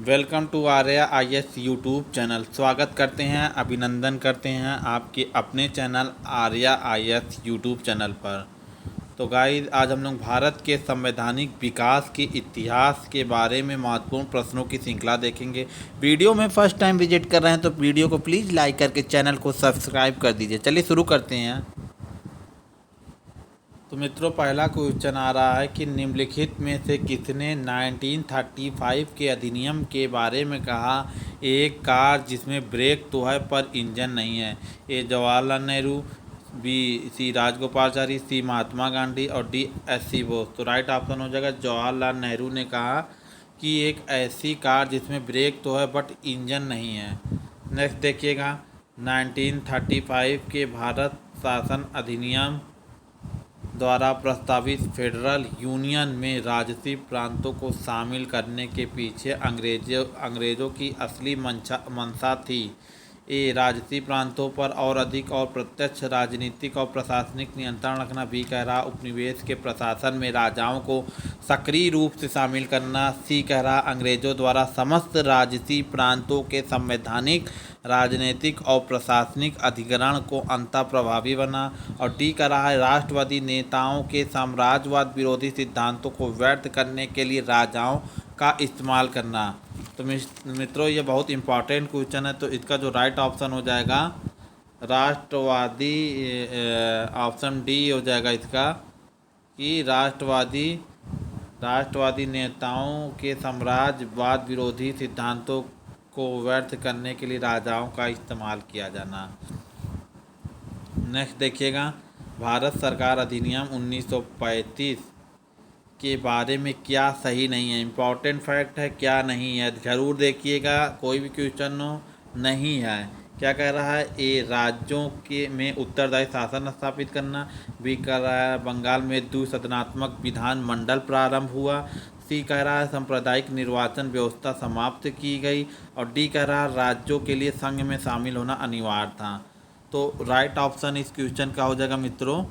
Welcome to Arya IAS YouTube channel. स्वागत करते हैं, अभिनंदन करते हैं आपके अपने channel Arya IAS YouTube channel पर। तो गाइस, आज हम लोग भारत के संवैधानिक विकास के इतिहास के बारे में महत्वपूर्ण प्रश्नों की श्रृंखला देखेंगे। वीडियो में फर्स्ट टाइम विजिट कर रहे हैं तो वीडियो को प्लीज़ लाइक करके चैनल को सब्सक्राइब कर दीजिए। चलिए शुरू करते हैं। तो मित्रों, पहला क्वेश्चन आ रहा है कि निम्नलिखित में से किसने 1935 के अधिनियम के बारे में कहा, एक कार जिसमें ब्रेक तो है पर इंजन नहीं है? ए जवाहरलाल नेहरू, बी सी राजगोपालाचारी, सी महात्मा गांधी और डी SC बोस। तो राइट ऑप्शन हो जाएगा जवाहरलाल नेहरू ने कहा कि एक ऐसी कार जिसमें ब्रेक तो है बट इंजन नहीं है। नेक्स्ट देखिएगा, 1935 के भारत शासन अधिनियम द्वारा प्रस्तावित फेडरल यूनियन में राजसी प्रांतों को शामिल करने के पीछे अंग्रेज़ों की असली मंशा थी। ए राजसी प्रांतों पर और अधिक और प्रत्यक्ष राजनीतिक और प्रशासनिक नियंत्रण रखना। बी कह रहा उपनिवेश के प्रशासन में राजाओं को सक्रिय रूप से शामिल करना। सी कह रहा अंग्रेज़ों द्वारा समस्त राजसी प्रांतों के संवैधानिक, राजनीतिक और प्रशासनिक अधिग्रहण को अंततः प्रभावी बना। और डी कह रहा है राष्ट्रवादी नेताओं के साम्राज्यवाद विरोधी सिद्धांतों को व्यर्थ करने के लिए राजाओं का इस्तेमाल करना। तो मित्रों, ये बहुत इंपॉर्टेंट क्वेश्चन है, तो इसका जो राइट ऑप्शन हो जाएगा राष्ट्रवादी, ऑप्शन डी हो जाएगा इसका, कि राष्ट्रवादी नेताओं के साम्राज्यवाद विरोधी सिद्धांतों को व्यर्थ करने के लिए राजाओं का इस्तेमाल किया जाना। नेक्स्ट देखिएगा, भारत सरकार अधिनियम 1935 के बारे में क्या सही नहीं है? इम्पॉर्टेंट फैक्ट है, क्या नहीं है ज़रूर देखिएगा, कोई भी क्वेश्चन हो नहीं है। क्या कह रहा है? ए राज्यों के में उत्तरदायी शासन स्थापित करना। बी कह रहा है बंगाल में द्विसदनात्मक विधान मंडल प्रारंभ हुआ। सी कह रहा है सांप्रदायिक निर्वाचन व्यवस्था समाप्त की गई। और डी कह रहा है राज्यों के लिए संघ में शामिल होना अनिवार्य था। तो राइट ऑप्शन इस क्वेश्चन का हो जाएगा मित्रों,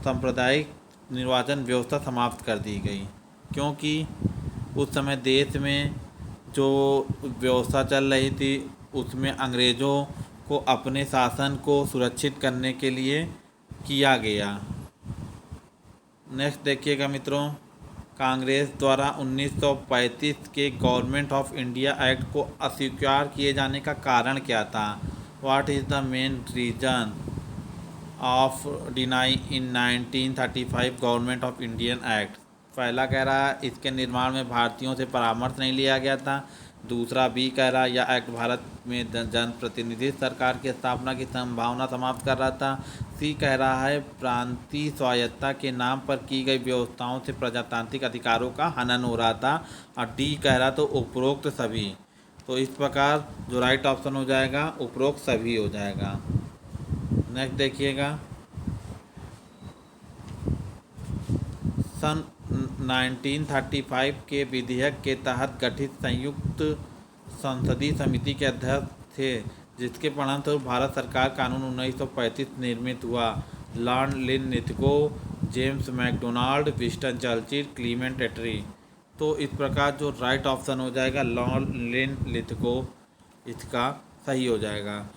सांप्रदायिक निर्वाचन व्यवस्था समाप्त कर दी गई, क्योंकि उस समय देश में जो व्यवस्था चल रही थी उसमें अंग्रेज़ों को अपने शासन को सुरक्षित करने के लिए किया गया। नेक्स्ट देखिएगा मित्रों, कांग्रेस द्वारा 1935 के गवर्नमेंट ऑफ इंडिया एक्ट को अस्वीकार किए जाने का कारण क्या था? What is the main reason of deny in 1935 government of Indian act? पहला कह रहा है इसके निर्माण में भारतीयों से परामर्श नहीं लिया गया था। दूसरा बी कह रहा है यह एक्ट भारत में जनप्रतिनिधि सरकार की स्थापना की संभावना समाप्त कर रहा था। सी कह रहा है प्रांतीय स्वायत्तता के नाम पर की गई व्यवस्थाओं से प्रजातांत्रिक अधिकारों का हनन हो रहा था। और डी कह रहा तो उपरोक्त सभी। तो इस प्रकार जो राइट ऑप्शन हो जाएगा उपरोक्त सभी हो जाएगा। नेक्स्ट देखिएगा, सन 1935 के विधेयक के तहत गठित संयुक्त संसदीय समिति के अध्यक्ष थे, जिसके परिणामस्वरूप भारत सरकार कानून 1935 निर्मित हुआ। Lord Linlithgow, James MacDonald, Winston Churchill, Clement Attlee. तो इस प्रकार जो राइट ऑप्शन हो जाएगा लॉर्ड लिनलिथगो, इसका सही हो जाएगा।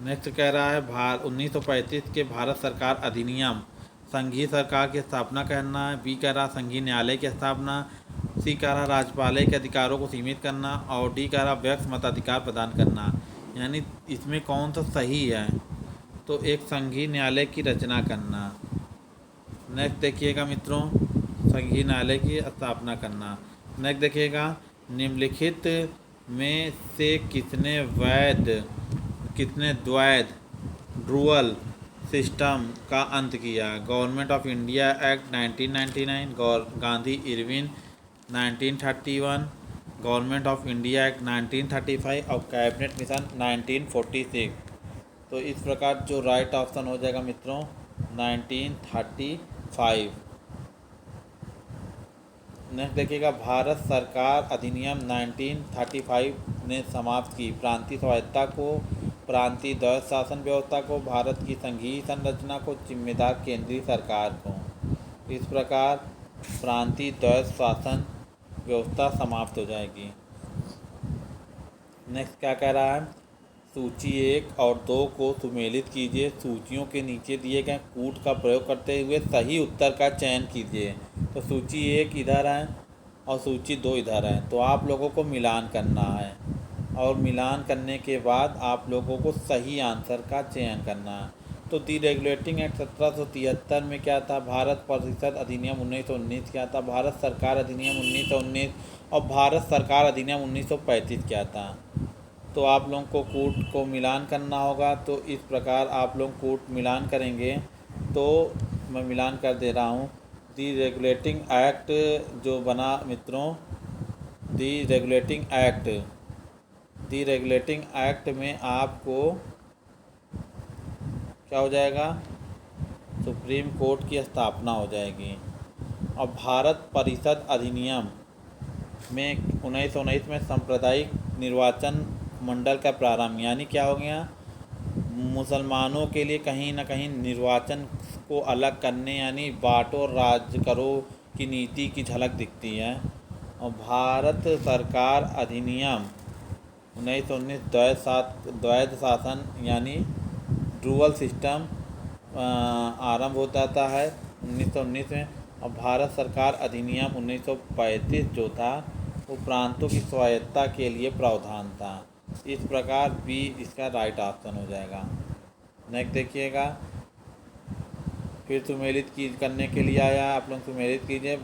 नेक्स्ट कह रहा है 1935 के भारत सरकार अधिनियम संघीय सरकार की स्थापना करना है। बी कह रहा संघीय न्यायालय की स्थापना। सी कह रहा राज्यपाल के अधिकारों को सीमित करना। और डी कह रहा व्यक्त मताधिकार प्रदान करना। यानी इसमें कौन सा सही है? तो एक संघीय न्यायालय की रचना करना। नेक्स्ट देखिएगा मित्रों, संघीय न्यायालय की स्थापना करना। नेक्स्ट देखिएगा, निम्नलिखित में से किसने द्वैध ड्रुअल सिस्टम का अंत किया? Government of India act 1999, Gandhi Irwin 1931, government of India act 1935 और कैबिनेट मिशन 1946। तो इस प्रकार जो राइट ऑप्शन हो जाएगा मित्रों 1935। नेक्स्ट देखिएगा, भारत सरकार अधिनियम 1935 ने समाप्त की प्रांतीय स्वायत्तता को, प्रांतीय द्वैध शासन व्यवस्था को, भारत की संघीय संरचना को जिम्मेदार केंद्रीय सरकार को। इस प्रकार प्रांतीय द्वैध शासन व्यवस्था समाप्त हो जाएगी। नेक्स्ट क्या कह रहा है, सूची 1 और 2 को सुमेलित कीजिए। सूचियों के नीचे दिए गए कूट का प्रयोग करते हुए सही उत्तर का चयन कीजिए। तो सूची 1 इधर है और सूची 2 इधर है, तो आप लोगों को मिलान करना है और मिलान करने के बाद आप लोगों को सही आंसर का चयन करना है। तो दी रेगुलेटिंग एक्ट 1773 में क्या था, भारत परिषद अधिनियम 1919 क्या था, भारत सरकार अधिनियम 1919 और भारत सरकार अधिनियम 1935 क्या था। तो आप लोगों को कूट को मिलान करना होगा। तो इस प्रकार आप लोग कूट मिलान करेंगे। तो मैं मिलान कर दे रहा हूँ। दी रेगुलेटिंग एक्ट जो बना मित्रों, दी रेगुलेटिंग एक्ट में आपको क्या हो जाएगा, सुप्रीम कोर्ट की स्थापना हो जाएगी। और भारत परिषद अधिनियम में 1919 में सांप्रदायिक निर्वाचन मंडल का प्रारंभ, यानी क्या हो गया, मुसलमानों के लिए कहीं ना कहीं निर्वाचन को अलग करने यानी बांटो राज करो की नीति की झलक दिखती है। और भारत सरकार अधिनियम 1919 द्वैध शासन यानी ड्यूअल सिस्टम आरंभ हो जाता है 1919 में। और भारत सरकार अधिनियम 1935 जो था वो प्रांतों की स्वायत्तता के लिए प्रावधान था। इस प्रकार बी इसका राइट ऑप्शन हो जाएगा। नेक्स्ट देखिएगा, फिर सुमेलित की करने के लिए आया, आप लोग सुमेलित कीजिए।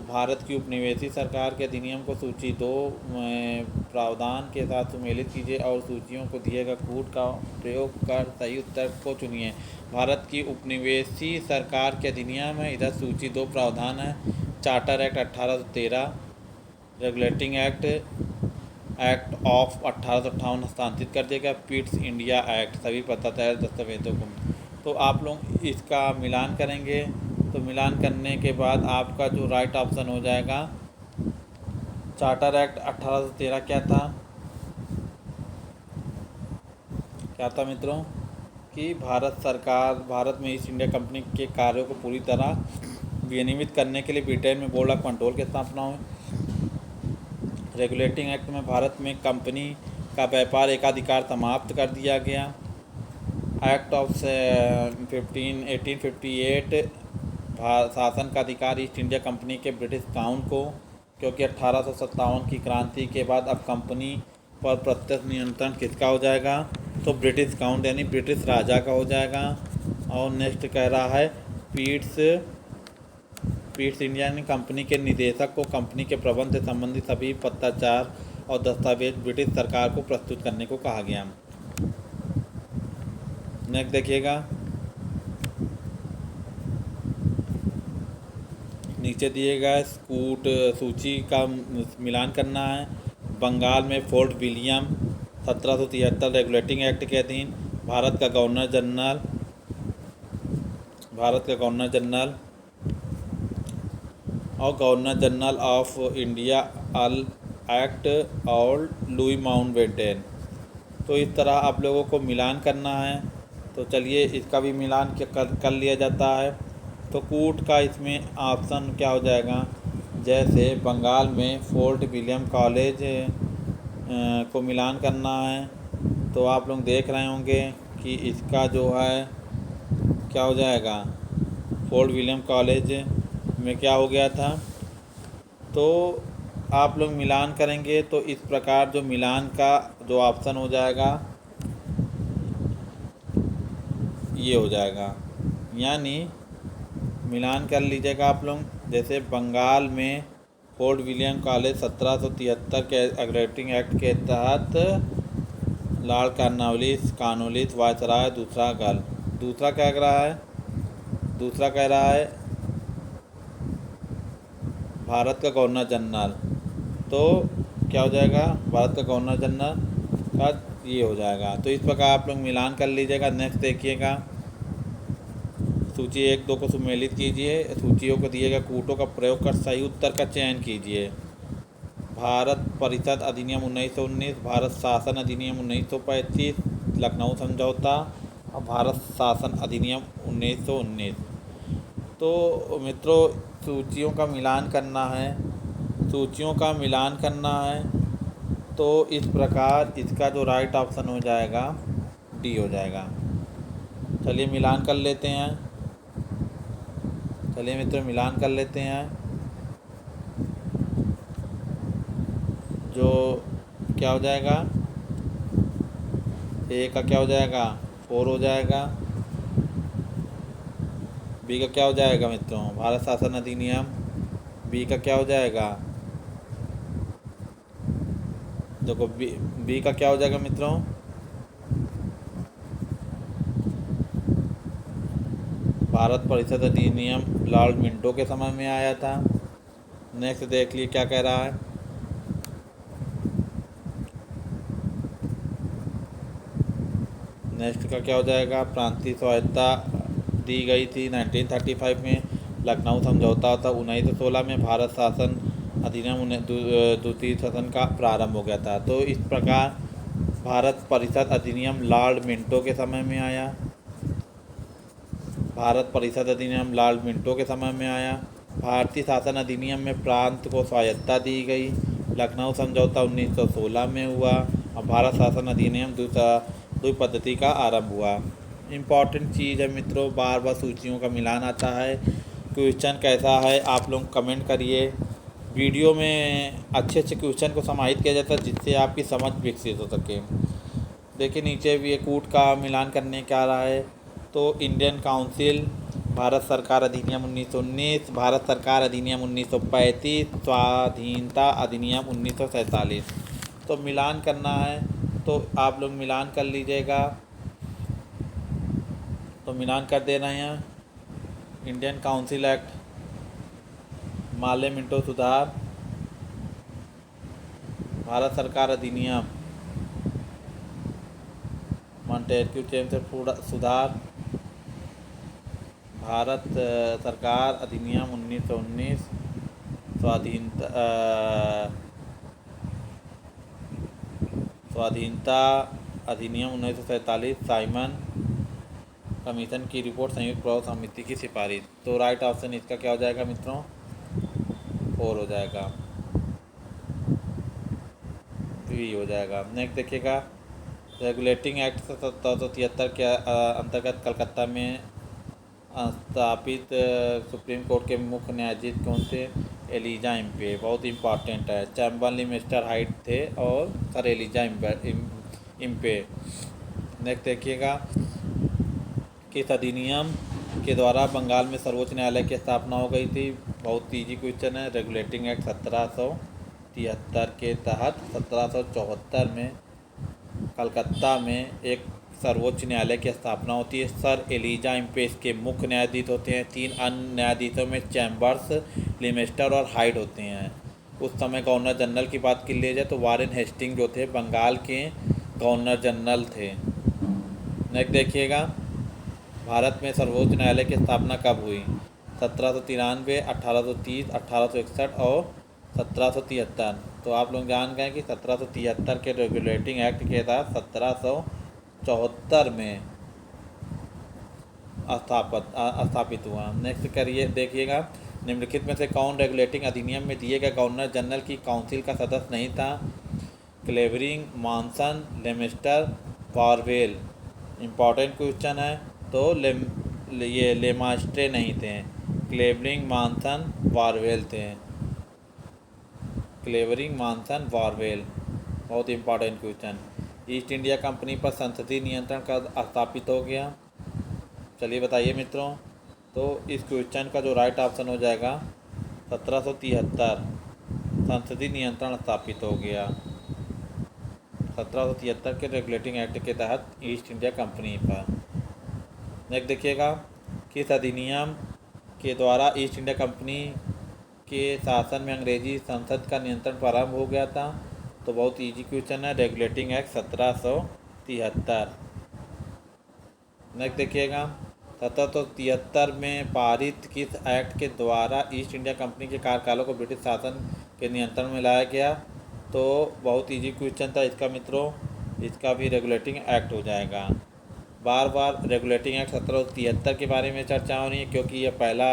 भारत की उपनिवेशी सरकार के अधिनियम को सूची 2 में प्रावधान के साथ सुमेलित कीजिए और सूचियों को दिए गए कूट का प्रयोग कर सही उत्तर को चुनिए। भारत की उपनिवेशी सरकार के अधिनियम है, इधर सूची 2 प्रावधान है। Charter act 1813, regulating act of 1858 हस्तांतरित कर दिया गया। पिट्स इंडिया एक्ट, सभी पता दस्तावेजों को। तो आप लोग इसका मिलान करेंगे। तो मिलान करने के बाद आपका जो राइट ऑप्शन हो जाएगा, चार्टर एक्ट 1813 क्या था मित्रों, कि भारत सरकार भारत में ईस्ट इंडिया कंपनी के कार्यों को पूरी तरह विनियमित करने के लिए ब्रिटेन में बोर्ड ऑफ कंट्रोल की स्थापना हुई। रेगुलेटिंग एक्ट में भारत में कंपनी का व्यापार एकाधिकार समाप्त कर दिया गया। एक्ट ऑफ 1858 शासन का अधिकार ईस्ट इंडिया कंपनी के ब्रिटिश काउंट को, क्योंकि 1857 की क्रांति के बाद अब कंपनी पर प्रत्यक्ष नियंत्रण किसका हो जाएगा, तो ब्रिटिश काउंट यानी ब्रिटिश राजा का हो जाएगा। और नेक्स्ट कह रहा है पिट्स इंडिया यानी कंपनी के निदेशक को कंपनी के प्रबंध से संबंधित सभी पत्राचार और दस्तावेज ब्रिटिश सरकार को प्रस्तुत करने को कहा गया। नेक्स्ट देखिएगा, नीचे दिए गए कूट सूची का मिलान करना है। बंगाल में फोर्ट विलियम 1773 रेगुलेटिंग एक्ट के अधीन भारत का गवर्नर जनरल और गवर्नर जनरल ऑफ इंडिया अल एक्ट और लुई माउंटबेटन। तो इस तरह आप लोगों को मिलान करना है। तो चलिए इसका भी मिलान कर लिया जाता है। तो कूट का इसमें ऑप्शन क्या हो जाएगा, जैसे बंगाल में फोर्ट विलियम कॉलेज को मिलान करना है। तो आप लोग देख रहे होंगे कि इसका जो है क्या हो जाएगा, फोर्ट विलियम कॉलेज में क्या हो गया था। तो आप लोग मिलान करेंगे तो इस प्रकार जो मिलान का जो ऑप्शन हो जाएगा ये हो जाएगा, यानी मिलान कर लीजिएगा आप लोग। जैसे बंगाल में फोर्ट विलियम कॉलेज 1773 के रेगुलेटिंग एक्ट के तहत लॉर्ड कॉर्नवालिस वायसराय दूसरा क्या कह रहा है, दूसरा कह रहा है भारत का गवर्नर जनरल। तो क्या हो जाएगा, भारत का गवर्नर जनरल का ये हो जाएगा। तो इस प्रकार आप लोग मिलान कर लीजिएगा। नेक्स्ट देखिएगा, सूची 1-2 को सुमेलित कीजिए। सूचियों को दिए गए कूटों का प्रयोग कर सही उत्तर का चयन कीजिए। भारत परिषद अधिनियम 1919, भारत शासन अधिनियम 1935, लखनऊ समझौता और भारत शासन अधिनियम 1919। तो मित्रों सूचियों का मिलान करना है। सूचियों का मिलान करना है, तो इस प्रकार इसका जो राइट ऑप्शन हो जाएगा डी हो जाएगा। चलिए मिलान कर लेते हैं। चलिए मित्रों मिलान कर लेते हैं। जो क्या हो जाएगा, ए का क्या हो जाएगा 4 हो जाएगा। बी का क्या हो जाएगा मित्रों भारत शासन अधिनियम। बी का क्या हो जाएगा, देखो बी का क्या हो जाएगा मित्रों, भारत परिषद अधिनियम लॉर्ड मिंटो के समय में आया था। नेक्स्ट देख लिए क्या कह रहा है। नेक्स्ट का क्या हो जाएगा, प्रांतीय स्वायत्ता दी गई थी 1935 में। लखनऊ समझौता था 1916 में। भारत शासन अधिनियम द्वितीय शासन का प्रारंभ हो गया था। तो इस प्रकार भारत परिषद अधिनियम लॉर्ड मिंटो के समय में आया। भारत परिषद अधिनियम लॉर्ड मिंटो के समय में आया। भारतीय शासन अधिनियम में प्रांत को स्वायत्ता दी गई। लखनऊ समझौता 1916 में हुआ और भारत शासन अधिनियम द्विपद्धति का आरंभ हुआ। इम्पॉर्टेंट चीज़ है मित्रों, बार बार सूचियों का मिलान आता है। क्वेश्चन कैसा है आप लोग कमेंट करिए। वीडियो में अच्छे अच्छे क्वेश्चन को समाहित किया जाता है जिससे आपकी समझ विकसित हो सके। देखिए नीचे भी एक कूट का मिलान करने क्या आ रहा है, तो इंडियन काउंसिल, भारत सरकार अधिनियम 1919, भारत सरकार अधिनियम 1935, स्वाधीनता अधिनियम 1947। तो मिलान करना है तो आप लोग मिलान कर लीजिएगा। तो मिलान कर दे रहे हैं। इंडियन काउंसिल एक्ट, माले मिंटो सुधार, भारत सरकार अधिनियम मॉन्टेस्क्यू चेम्सफोर्ड सुधार, भारत सरकार अधिनियम 1919, स्वाधीनता अधिनियम 1947, साइमन कमीशन की रिपोर्ट, संयुक्त प्रभाव समिति की सिफारिश। तो राइट ऑप्शन इसका क्या हो जाएगा मित्रों 4 हो जाएगा, बी हो जाएगा। नेक्स्ट देखिएगा, रेगुलेटिंग एक्ट 1773 के अंतर्गत कलकत्ता में स्थापित सुप्रीम कोर्ट के मुख्य न्यायाधीश कौन थे, एलिजा इम्पे। बहुत इंपॉर्टेंट है। चैम्बरलिन मिस्टर हाइट थे और सर एलिजा इम्पे। नेक्स्ट देखिएगा, किस अधिनियम के द्वारा बंगाल में सर्वोच्च न्यायालय की स्थापना हो गई थी। बहुत ईजी क्वेश्चन है। रेगुलेटिंग एक्ट 1773 के तहत 1774 में कलकत्ता में एक सर्वोच्च न्यायालय की स्थापना होती है। सर एलिजा इम्पेस के मुख्य न्यायाधीश होते हैं। 3 अन्य न्यायाधीशों में चैम्बर्स, लिमेस्टर और हाइड होते हैं। उस समय गवर्नर जनरल की बात की ली जाए तो वारेन हेस्टिंग जो थे बंगाल के गवर्नर जनरल थे। नेक्स्ट देखिएगा, भारत में सर्वोच्च न्यायालय की स्थापना कब हुई। 1793, 1830, 1861 और 1773। तो आप लोग जान गए कि 1773 के रेगुलेटिंग एक्ट के तहत 1774 में स्थापित हुआ। नेक्स्ट करिए देखिएगा, निम्नलिखित में से कौन रेगुलेटिंग अधिनियम में दिए गए गवर्नर जनरल की काउंसिल का सदस्य नहीं था। क्लेवरिंग, मॉनसन, लेमेस्टर, वारवेल। इम्पॉर्टेंट क्वेश्चन है। तो ये लेमास्ट्रे नहीं थे, क्लेवरिंग, मॉनसन, वारवेल थे। क्लेवरिंग, मॉनसन, वारवेल। बहुत important question. East India company पर संसदीय नियंत्रण कब स्थापित हो गया। चलिए बताइए मित्रों। तो इस क्वेश्चन का जो राइट ऑप्शन हो जाएगा 1773, संसदीय नियंत्रण स्थापित हो गया 1773 के रेगुलेटिंग एक्ट के तहत ईस्ट इंडिया कंपनी पर। नेक्स्ट देखिएगा, किस अधिनियम के द्वारा ईस्ट इंडिया कंपनी के शासन में अंग्रेजी संसद का नियंत्रण प्रारंभ हो गया था। तो बहुत इजी क्वेश्चन है, रेगुलेटिंग एक्ट 1773। नेक्स्ट देखिएगा, 1773 में पारित किस एक्ट के द्वारा ईस्ट इंडिया कंपनी के कार्यकालों को ब्रिटिश शासन के नियंत्रण में लाया गया। तो बहुत इजी क्वेश्चन था इसका मित्रों, इसका भी रेगुलेटिंग एक्ट हो जाएगा। बार बार रेगुलेटिंग एक्ट 1773 के बारे में चर्चा हो रही है क्योंकि यह पहला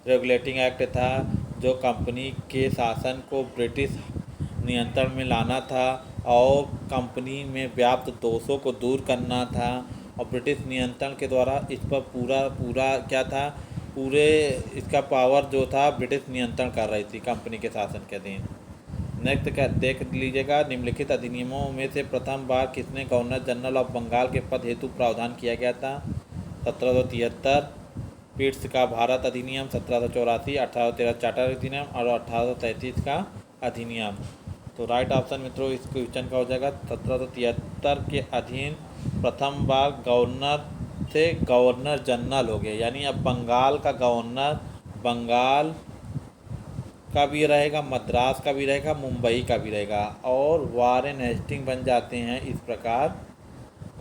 रेगुलेटिंग एक्ट था जो कंपनी के शासन को ब्रिटिश नियंत्रण में लाना था और कंपनी में व्याप्त दोषों को दूर करना था, और ब्रिटिश नियंत्रण के द्वारा इस पर पूरा पूरा क्या था, पूरे इसका पावर जो था ब्रिटिश नियंत्रण कर रही थी कंपनी के शासन के अधीन। नेक्स्ट क्या देख लीजिएगा, निम्नलिखित अधिनियमों में से प्रथम बार किसने गवर्नर जनरल ऑफ बंगाल के पद हेतु प्रावधान किया गया था? 1773 पिट्स का भारत अधिनियम, 1784 1813 चार्टर अधिनियम और 1833 का अधिनियम। तो राइट ऑप्शन मित्रों इस क्वेश्चन का हो जाएगा 1773 के अधीन प्रथम बार गवर्नर से गवर्नर जनरल हो गए, यानी अब बंगाल का गवर्नर बंगाल का भी रहेगा, मद्रास का भी रहेगा, मुंबई का भी रहेगा, और वारेन हेस्टिंग बन जाते हैं इस प्रकार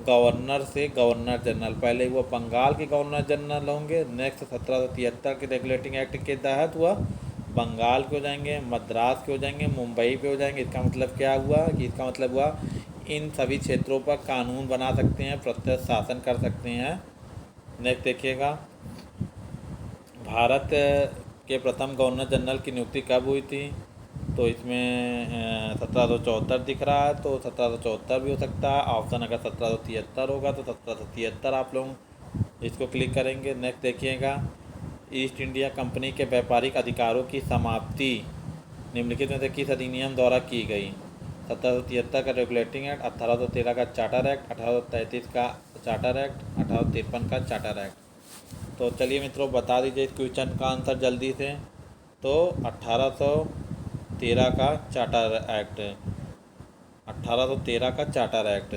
गवर्नर से गवर्नर जनरल। पहले वो बंगाल के गवर्नर जनरल होंगे, नेक्स्ट 1773 के रेगुलेटिंग एक्ट के तहत हुआ बंगाल के हो जाएंगे, मद्रास के हो जाएंगे, मुंबई पे हो जाएंगे। इसका मतलब क्या हुआ कि इसका मतलब हुआ इन सभी क्षेत्रों पर कानून बना सकते हैं, प्रत्यक्ष शासन कर सकते हैं। नेक्स्ट देखिएगा, भारत के प्रथम गवर्नर जनरल की नियुक्ति कब हुई थी? तो इसमें 1774 दिख रहा है, तो 1774 भी हो सकता है। ऑप्शन अगर 1773 होगा तो 1773 आप लोग इसको क्लिक करेंगे। नेक्स्ट देखिएगा, ईस्ट इंडिया कंपनी के व्यापारिक अधिकारों की समाप्ति निम्नलिखित में से किस अधिनियम द्वारा की गई? 1773 का रेगुलेटिंग एक्ट, 1813 का चार्टर एक्ट, 1833 का चार्टर एक्ट, 1853 का चार्टर एक्ट। तो चलिए मित्रों बता दीजिए इस क्वेश्चन का आंसर जल्दी से। तो 1813 का चार्टर एक्ट, 1813 का चार्टर एक्ट।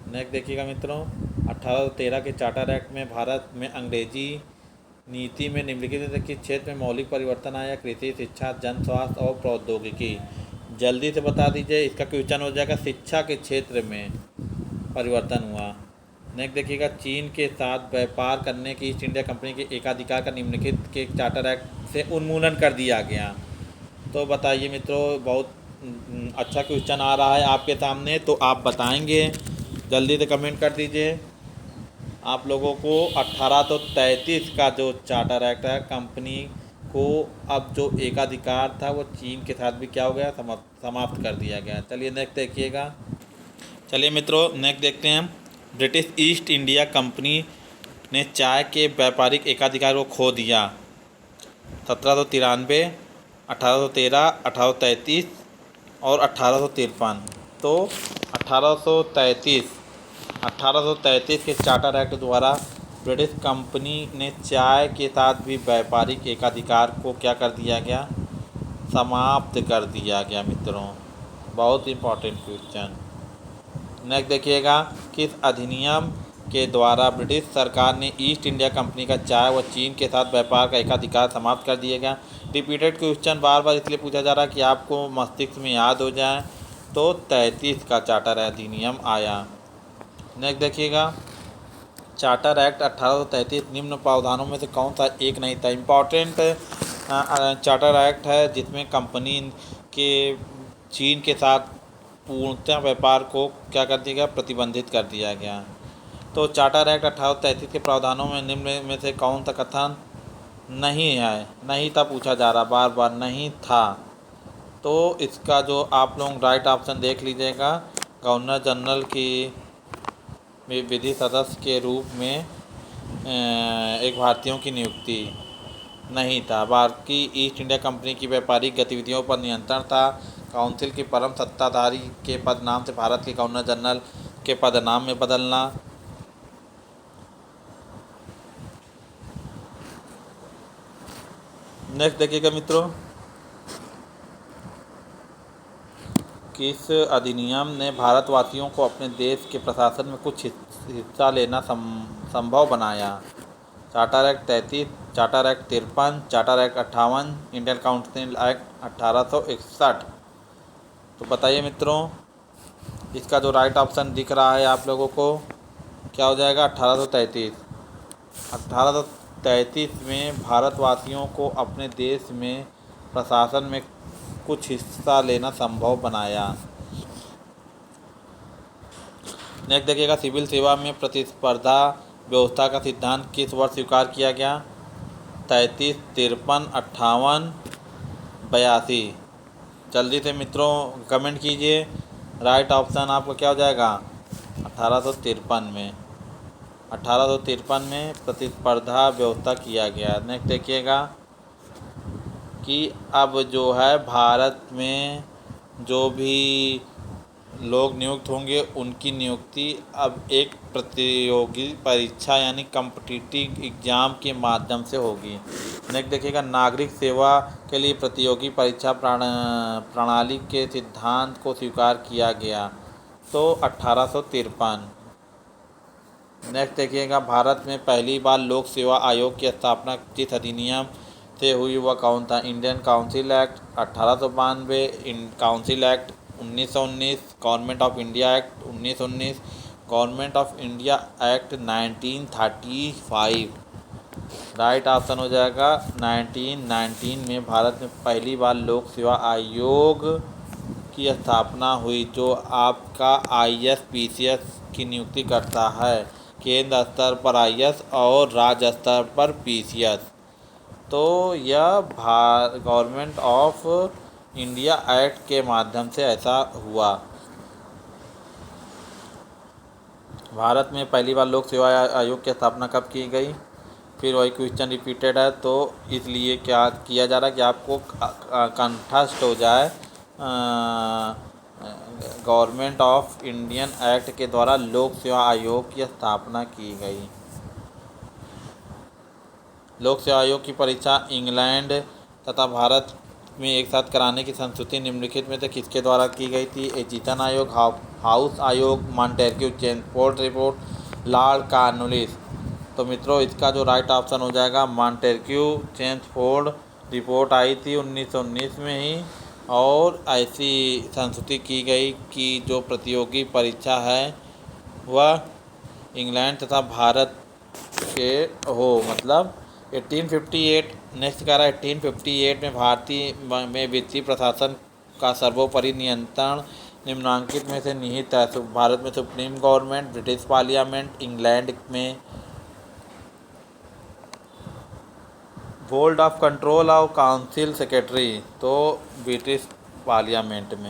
नेक्स्ट देखिएगा मित्रों, 1813 के चार्टर एक्ट में भारत में अंग्रेजी नीति में निम्नलिखित में किस क्षेत्र में मौलिक परिवर्तन आया? कृषि, शिक्षा, जन स्वास्थ्य और प्रौद्योगिकी। जल्दी से बता दीजिए, इसका क्वेश्चन हो जाएगा शिक्षा के क्षेत्र में परिवर्तन हुआ। नेक्स्ट देखिएगा, चीन के साथ व्यापार करने की ईस्ट इंडिया कंपनी के एकाधिकार का निम्नलिखित के चार्टर एक्ट से उन्मूलन कर दिया गया। तो बताइए मित्रों, बहुत अच्छा क्वेश्चन आ रहा है आपके सामने, तो आप बताएंगे, जल्दी से कमेंट कर दीजिए। आप लोगों को 1833 का जो चार्टर एक्ट है कंपनी को अब जो एकाधिकार था वो चीन के साथ भी क्या हो गया, समाप्त कर दिया गया। चलिए नेक्स्ट देखिएगा। चलिए मित्रों नेक्स्ट देखते हैं, ब्रिटिश ईस्ट इंडिया कंपनी ने चाय के व्यापारिक एकाधिकार को खो दिया। 1793, 1813, 1833 और 1853। तो 1833 के चार्टर एक्ट द्वारा ब्रिटिश कंपनी ने चाय के साथ भी व्यापारिक एकाधिकार को क्या कर दिया गया, समाप्त कर दिया गया मित्रों। बहुत इंपॉर्टेंट क्वेश्चन। नेक्स्ट देखिएगा, किस अधिनियम के द्वारा ब्रिटिश सरकार ने ईस्ट इंडिया कंपनी का चाय व चीन के साथ व्यापार का एकाधिकार समाप्त कर दिया गया? रिपीटेड क्वेश्चन बार बार इसलिए पूछा जा रहा है कि आपको मस्तिष्क में याद हो जाए। तो 33 का चार्टर अधिनियम आया। नेक्स्ट देखिएगा, चार्टर एक्ट 1833 निम्न प्रावधानों में से कौन सा एक नहीं था? इम्पॉर्टेंट चार्टर एक्ट है जिसमें कंपनी के चीन के साथ पूर्णतः व्यापार को क्या कर दिया गया, प्रतिबंधित कर दिया गया। तो चार्टर एक्ट 1833 के प्रावधानों में निम्न में से कौन सा कथन नहीं है? नहीं था पूछा जा रहा, बार बार नहीं था। तो इसका जो आप लोग राइट ऑप्शन देख लीजिएगा, गवर्नर जनरल की विधि सदस्य के रूप में एक भारतीयों की नियुक्ति नहीं था। बाकी ईस्ट इंडिया कंपनी की व्यापारिक गतिविधियों पर नियंत्रण था। काउंसिल की परम सत्ताधारी के पद नाम से भारत के गवर्नर जनरल के पद नाम में बदलना। नेक्स्ट देखिएगा मित्रों, किस अधिनियम ने भारतवासियों को अपने देश के प्रशासन में कुछ हिस्सा लेना संभव बनाया? Charter act 33, charter act 53, charter act 58, Indian council act 1861। तो बताइए मित्रों, इसका जो राइट ऑप्शन दिख रहा है आप लोगों को क्या हो जाएगा? 1833। 1833 में भारतवासियों को अपने देश में प्रशासन में कुछ हिस्सा लेना संभव बनाया। नेक्स्ट देखिएगा, सिविल सेवा में प्रतिस्पर्धा व्यवस्था का सिद्धांत किस वर्ष स्वीकार किया गया? 33, 53, 58, 82। जल्दी से मित्रों कमेंट कीजिए। राइट ऑप्शन आपका क्या हो जाएगा? 1853 में। 1853 में प्रतिस्पर्धा व्यवस्था किया गया। नेक्स्ट देखिएगा कि अब जो है भारत में जो भी लोग नियुक्त होंगे उनकी नियुक्ति अब एक प्रतियोगी परीक्षा यानी कॉम्पिटिटिव एग्ज़ाम के माध्यम से होगी। नेक्स्ट देखिएगा, नागरिक सेवा के लिए प्रतियोगी परीक्षा प्रणाली के सिद्धांत को स्वीकार किया गया तो 1853। नेक्स्ट देखिएगा, भारत में पहली बार लोक सेवा आयोग की स्थापना जिस अधिनियम से हुई वह कौन था? Indian council act 1892, council act 1919, government of India act 1919, government of India act 1935। Right option हो जाएगा 1919 में भारत में पहली बार लोक सेवा आयोग की स्थापना हुई जो आपका IAS PCS की नियुक्ति करता है। केंद्र स्तर पर IAS और राज्य स्तर पर PCS। तो यह गवर्नमेंट ऑफ इंडिया एक्ट के माध्यम से ऐसा हुआ। भारत में पहली बार लोक सेवा आयोग की स्थापना कब की गई? फिर वही क्वेश्चन रिपीटेड है तो इसलिए क्या किया जा रहा है कि आपको कंठस्थ हो जाए। गवर्नमेंट ऑफ इंडियन एक्ट के द्वारा लोक सेवा आयोग की स्थापना की गई। लोक सेवा आयोग की परीक्षा इंग्लैंड तथा भारत में एक साथ कराने की संस्तुति निम्नलिखित में से किसके द्वारा की गई थी? एचिसन आयोग, हाउस आयोग, Montesquieu Chelmsford report, Lord Cornwallis. तो मित्रों इसका जो राइट ऑप्शन हो जाएगा मॉन्टेस्क्यू चेम्सफोर्ड रिपोर्ट आई थी 1919 में ही, और ऐसी संस्तुति की गई कि जो प्रतियोगी परीक्षा है वह इंग्लैंड तथा भारत के हो, मतलब 1858। नेक्स्ट कह रहा है 1858 में भारतीय में वित्तीय प्रशासन का सर्वोपरि नियंत्रण निम्नांकित में से निहित है। भारत में supreme government, British parliament, England में board of control of council secretary, तो ब्रिटिश पार्लियामेंट में।